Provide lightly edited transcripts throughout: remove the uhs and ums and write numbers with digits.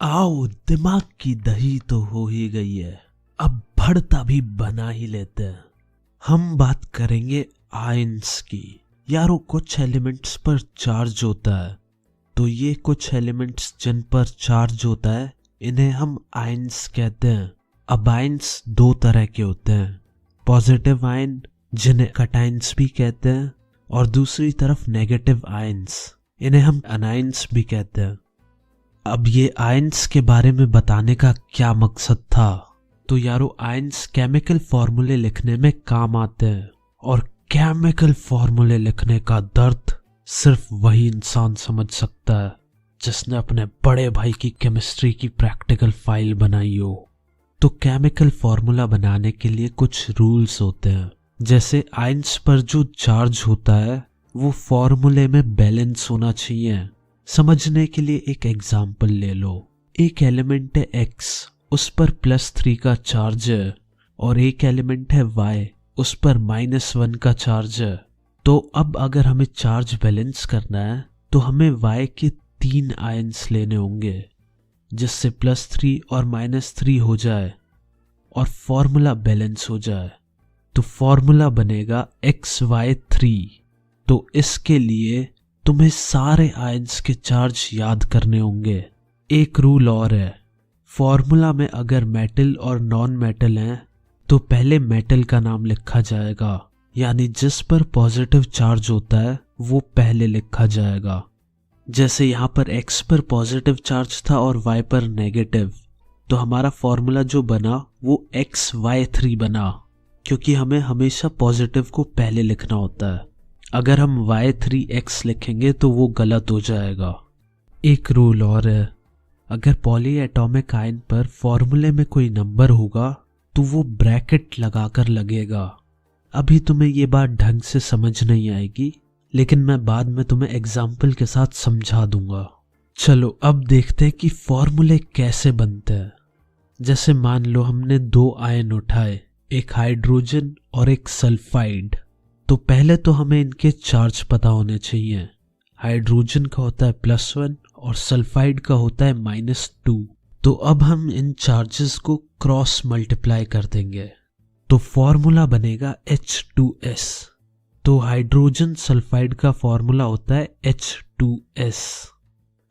आओ, दिमाग की दही तो हो ही गई है, अब भरता भी बना ही लेते हैं। हम बात करेंगे आयंस की। यारो, कुछ एलिमेंट्स पर चार्ज होता है, तो ये कुछ एलिमेंट्स जिन पर चार्ज होता है इन्हें हम आयंस कहते हैं। अब आयंस दो तरह के होते हैं, पॉजिटिव आयन जिन्हें कटायंस भी कहते हैं, और दूसरी तरफ नेगेटिव आयंस, इन्हें हम अनायंस भी कहते हैं। अब ये आयंस के बारे में बताने का क्या मकसद था? तो यारो, आयंस केमिकल फॉर्मूले लिखने में काम आते हैं, और केमिकल फॉर्मूले लिखने का दर्द सिर्फ वही इंसान समझ सकता है जिसने अपने बड़े भाई की केमिस्ट्री की प्रैक्टिकल फाइल बनाई हो। तो केमिकल फॉर्मूला बनाने के लिए कुछ रूल्स होते हैं, जैसे आयंस पर जो चार्ज होता है वो फॉर्मूले में बैलेंस होना चाहिए। समझने के लिए एक एग्जाम्पल ले लो। एक एलिमेंट है X, उस पर +3 का चार्ज है, और एक एलिमेंट है Y, उस पर -1 का चार्ज है। तो अब अगर हमें चार्ज बैलेंस करना है तो हमें Y के 3 आयंस लेने होंगे, जिससे +3 और -3 हो जाए और फॉर्मूला बैलेंस हो जाए। तो फॉर्मूला बनेगा XY3। तो इसके लिए तुम्हें सारे आयंस के चार्ज याद करने होंगे। एक रूल और है, फॉर्मूला में अगर मेटल और नॉन मेटल हैं तो पहले मेटल का नाम लिखा जाएगा, यानी जिस पर पॉजिटिव चार्ज होता है वो पहले लिखा जाएगा। जैसे यहाँ पर X पर पॉजिटिव चार्ज था और Y पर नेगेटिव, तो हमारा फॉर्मूला जो बना वो XY3 बना, क्योंकि हमें हमेशा पॉजिटिव को पहले लिखना होता है। अगर हम Y3X लिखेंगे तो वो गलत हो जाएगा। एक रूल और है, अगर पॉली एटॉमिक आयन पर फॉर्मूले में कोई नंबर होगा तो वो ब्रैकेट लगाकर लगेगा। अभी तुम्हें ये बात ढंग से समझ नहीं आएगी, लेकिन मैं बाद में तुम्हें एग्जाम्पल के साथ समझा दूंगा। चलो अब देखते हैं कि फॉर्मूले कैसे बनते हैं। जैसे मान लो हमने 2 आयन उठाए, एक हाइड्रोजन और एक सल्फाइड। तो पहले तो हमें इनके चार्ज पता होने चाहिए। हाइड्रोजन का होता है +1 और सल्फाइड का होता है -2। तो अब हम इन चार्जेस को क्रॉस मल्टीप्लाई कर देंगे, तो फॉर्मूला बनेगा H2S। तो हाइड्रोजन सल्फाइड का फॉर्मूला होता है H2S।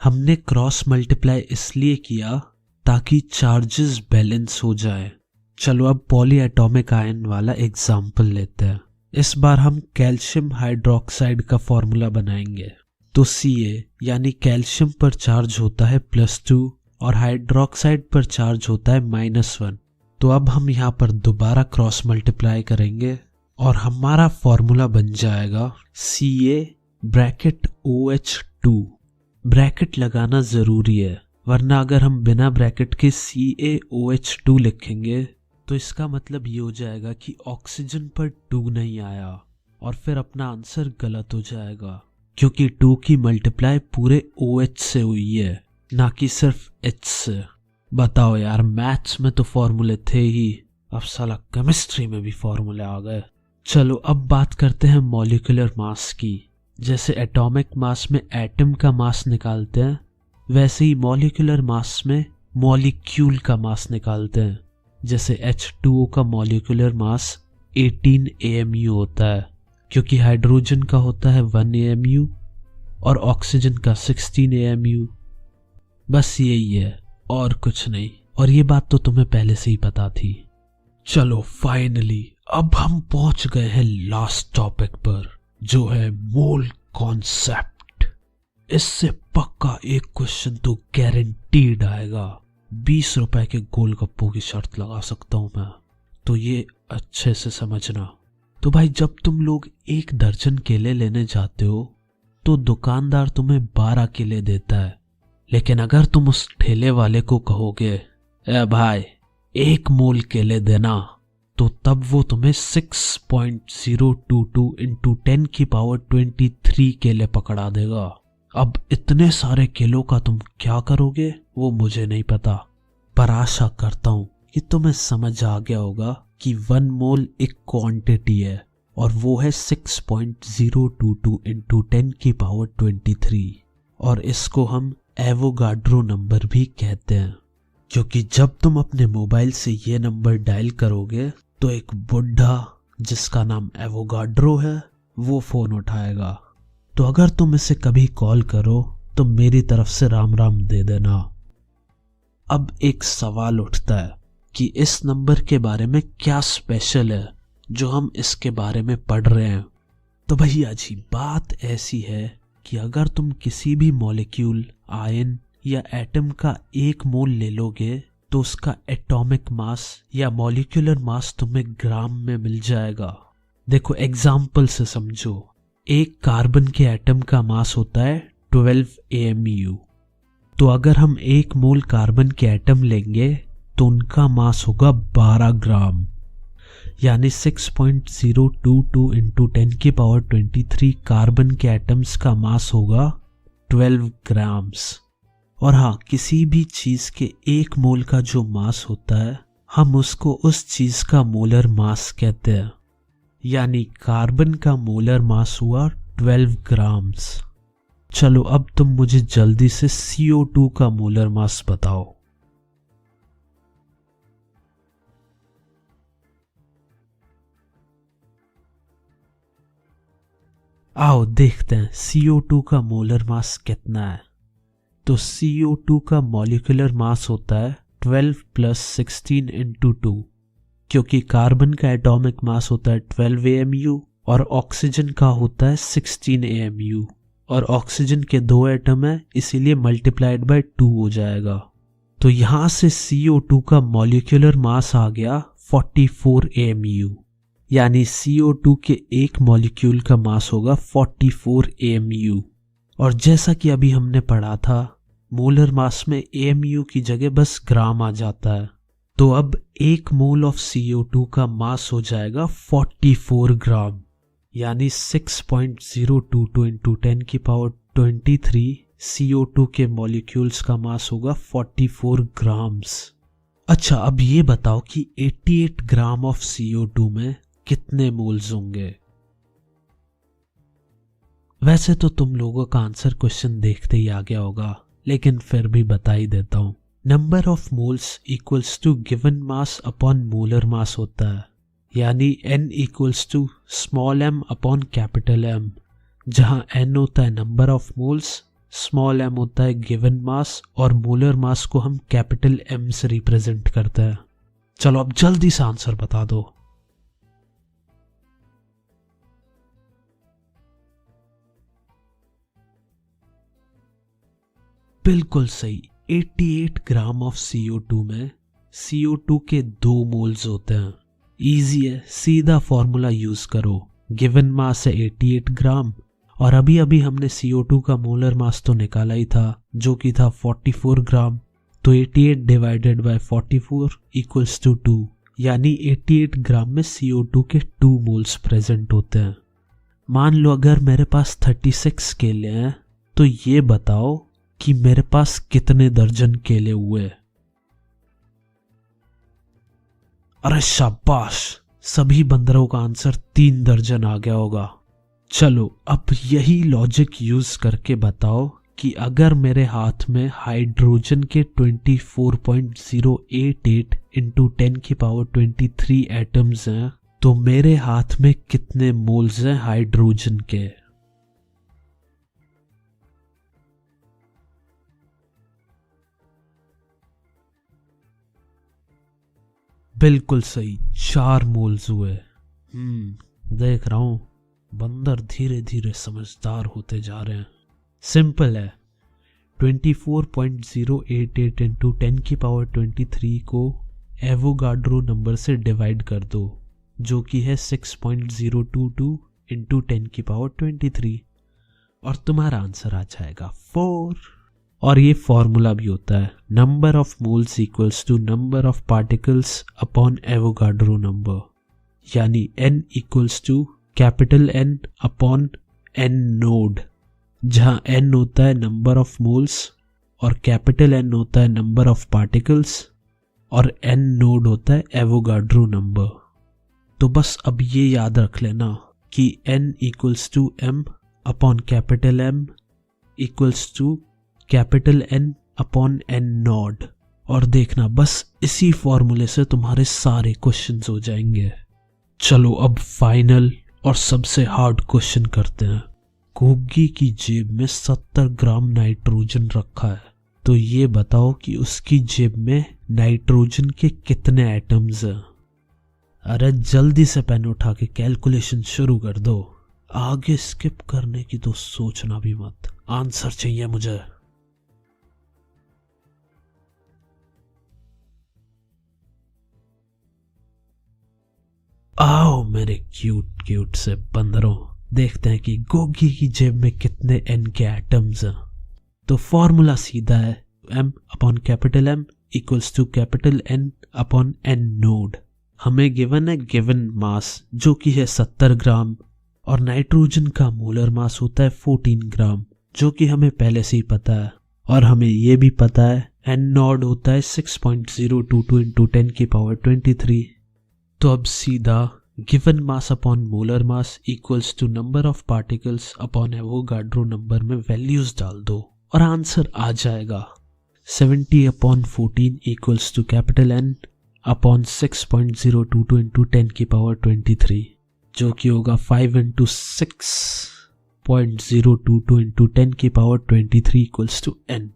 हमने क्रॉस मल्टीप्लाई इसलिए किया ताकि चार्जेस बैलेंस हो जाए। चलो अब पॉली एटॉमिक आयन वाला एग्जाम्पल लेते हैं। इस बार हम कैल्शियम हाइड्रोक्साइड का फॉर्मूला बनाएंगे। तो Ca यानी कैल्शियम पर चार्ज होता है +2 और हाइड्रोक्साइड पर चार्ज होता है -1। तो अब हम यहाँ पर दोबारा क्रॉस मल्टीप्लाई करेंगे और हमारा फॉर्मूला बन जाएगा CaOH2। ब्रैकेट लगाना जरूरी है, वरना अगर हम बिना ब्रैकेट के CaOH2 लिखेंगे तो इसका मतलब ये हो जाएगा कि ऑक्सीजन पर 2 नहीं आया, और फिर अपना आंसर गलत हो जाएगा, क्योंकि 2 की मल्टीप्लाई पूरे OH से हुई है, ना कि सिर्फ H से। बताओ यार, मैथ्स में तो फॉर्मूले थे ही, अब साला केमिस्ट्री में भी फॉर्मूले आ गए। चलो अब बात करते हैं मॉलिक्यूलर मास की। जैसे एटॉमिक मास में एटम का मास निकालते हैं, वैसे ही मॉलिक्यूलर मास में मॉलिक्यूल का मास निकालते हैं। जैसे H2O का मॉलिक्यूलर मास 18 AMU होता है, क्योंकि हाइड्रोजन का होता है 1 AMU और ऑक्सीजन का 16 AMU। बस यही है और कुछ नहीं, और ये बात तो तुम्हें पहले से ही पता थी। चलो फाइनली अब हम पहुंच गए हैं लास्ट टॉपिक पर, जो है मोल कॉन्सेप्ट। इससे पक्का एक क्वेश्चन तो गारंटीड आएगा। 20 रुपए के गोलगप्पों की शर्त लगा सकता हूं मैं, तो ये अच्छे से समझना। तो भाई, जब तुम लोग 1 दर्जन केले लेने जाते हो तो दुकानदार तुम्हें 12 केले देता है, लेकिन अगर तुम उस ठेले वाले को कहोगे ए भाई 1 मोल केले देना, तो तब वो तुम्हें 6.022 × 10⁻23 केले पकड़ा देगा। अब इतने सारे केलों का तुम क्या करोगे वो मुझे नहीं पता, पर आशा करता हूं कि तुम्हें समझ आ गया होगा कि 1 मोल एक क्वांटिटी है, और वो है 6.022 × 10⁻23, और इसको हम एवोगाड्रो नंबर भी कहते हैं, क्योंकि जब तुम अपने मोबाइल से ये नंबर डायल करोगे तो एक बुढ़ा जिसका नाम एवोगाड्रो है वो फोन उठाएगा। तो अगर तुम इसे कभी कॉल करो तो मेरी तरफ से राम राम दे देना। अब एक सवाल उठता है कि इस नंबर के बारे में क्या स्पेशल है जो हम इसके बारे में पढ़ रहे हैं। तो भैया जी बात ऐसी है कि अगर तुम किसी भी मॉलिक्यूल, आयन या एटम का एक मोल ले लोगे तो उसका एटॉमिक मास या मॉलिक्यूलर मास तुम्हें ग्राम में मिल जाएगा। देखो एग्जाम्पल से समझो, एक कार्बन के एटम का मास होता है 12 AMU। तो अगर हम एक मोल कार्बन के एटम लेंगे तो उनका मास होगा 12 ग्राम, यानी 6.022 इंटू 10⁻23 कार्बन के एटम्स का मास होगा 12 ग्राम्स। और हाँ, किसी भी चीज के एक मोल का जो मास होता है हम उसको उस चीज का मोलर मास कहते हैं, यानी कार्बन का मोलर मास हुआ 12 ग्राम्स। चलो अब तुम मुझे जल्दी से CO2 का मोलर मास बताओ। आओ देखते हैं CO2 का मोलर मास कितना है। तो CO2 का मॉलिक्यूलर मास होता है 12 + 16 × 2, क्योंकि कार्बन का एटॉमिक मास होता है 12 AMU और ऑक्सीजन का होता है 16 AMU, और ऑक्सीजन के 2 एटम है इसीलिए मल्टीप्लाइड बाय 2 हो जाएगा। तो यहां से CO2 का मॉलिक्यूलर मास आ गया 44 AMU, यानी CO2 के एक मॉलिक्यूल का मास होगा 44 AMU। और जैसा कि अभी हमने पढ़ा था, मोलर मास में AMU की जगह बस ग्राम आ जाता है। तो अब एक मोल ऑफ CO2 का मास हो जाएगा 44 ग्राम, यानी 6.022 इंटू 10⁻23 CO2 के मॉलिक्यूल्स का मास होगा 44 ग्राम्स। अच्छा अब ये बताओ कि 88 ग्राम ऑफ CO2 में कितने मोल्स होंगे। वैसे तो तुम लोगों का आंसर क्वेश्चन देखते ही आ गया होगा, लेकिन फिर भी बता ही देता हूं। Number of moles equals to given mass upon molar mass होता है, यानी n equals to small m upon capital M, जहां n होता है number of moles, small m होता है गिवन मास और मोलर मास को हम कैपिटल M से रिप्रेजेंट करते हैं। चलो अब जल्दी से आंसर बता दो। बिल्कुल सही, 88 ग्राम ऑफ CO2 में CO2 के 2 मोल्स होते हैं। इजी है, सीधा फॉर्मूला यूज करो। गिवन मास है 88 ग्राम और अभी अभी हमने CO2 का मोलर मास तो निकाला ही था जो कि था 44 ग्राम। तो 88 डिवाइडेड बाय 44 इक्वल्स टू 2, यानी 88 ग्राम में CO2 के 2 मोल्स प्रेजेंट होते हैं। मान लो अगर मेरे पास 36 केले हैं तो ये बताओ कि मेरे पास कितने दर्जन केले हुए। अरे शाबाश, सभी बंदरों का आंसर 3 दर्जन आ गया होगा। चलो अब यही लॉजिक यूज करके बताओ कि अगर मेरे हाथ में हाइड्रोजन के 24.088 इंटू 10⁻23 एटम्स हैं तो मेरे हाथ में कितने मोल्स हैं हाइड्रोजन के। बिल्कुल सही, 4 मोल्स हुए। देख रहा हूं बंदर धीरे धीरे समझदार होते जा रहे हैं। सिंपल है, 24.088 इंटू 10⁻23 को एवोगाड्रो नंबर से डिवाइड कर दो, जो कि है 6.022 इंटू 10⁻23 और तुम्हारा आंसर आ जाएगा 4। और ये फॉर्मूला भी होता है, number of moles equals to number of particles upon Avogadro number, यानी n equals to capital N upon n nought, जहां n होता है नंबर ऑफ मोल्स और कैपिटल N होता है नंबर ऑफ पार्टिकल्स और n नोड होता है एवोगाड्रो नंबर। तो बस अब ये याद रख लेना कि n equals to m upon capital M equals to capital N upon N nought. और देखना बस इसी फॉर्मूले से तुम्हारे सारे क्वेश्चंस हो जाएंगे। चलो अब फाइनल और सबसे हार्ड क्वेश्चन करते हैं। गोगी की जेब में 70 ग्राम नाइट्रोजन रखा है, तो ये बताओ कि उसकी जेब में नाइट्रोजन के कितने एटम्स हैं। अरे जल्दी से पेन उठा के कैलकुलेशन शुरू कर दो, आगे स्किप करने की तो सोचना भी मत। आंसर चाहिए मुझे। आओ मेरे क्यूट क्यूट से बंदरों, देखते हैं कि गोगी की जेब में कितने एन के एटम्स हैं। तो फॉर्मूला सीधा है, m upon capital M equals to capital N upon N nought. हमें गिवन है गिवन मास जो कि है 70 ग्राम, और नाइट्रोजन का मोलर मास होता है 14 ग्राम, जो कि हमें पहले से ही पता है। और हमें ये भी पता है N नोड होता है 6.022 इंटू 10 की पावर 23। तो अब सीधा given mass upon molar mass equals to number of particles upon Avogadro number में वैल्यूज डाल दो और आंसर आ जाएगा। 70 upon 14 equals to capital N upon 6.022 into 10 की पावर 23, जो कि होगा 5 इंटू 6.022 इंटू 10 की पावर 23 इक्वल्स टू N।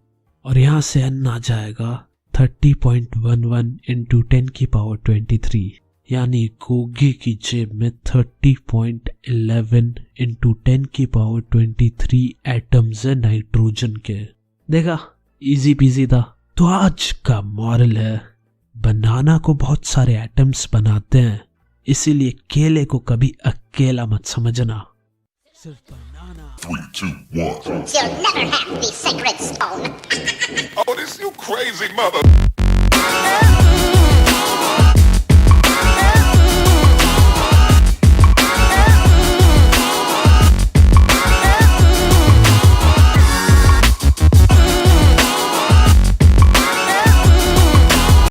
और यहाँ से N आ जाएगा 30.11 इंटू 10 की पावर 23, यानी गोगी की जेब में 30.11 इंटू 10 की पावर 23 एटम्स है नाइट्रोजन के। देखा, इजी पीजी था। तो आज का मॉरल है, बनाना को बहुत सारे एटम्स बनाते हैं, इसीलिए केले को कभी अकेला मत समझना। सिर्फ बनाना 3, 2, 1. You'll never have the sacred stone. Oh, this you crazy mother.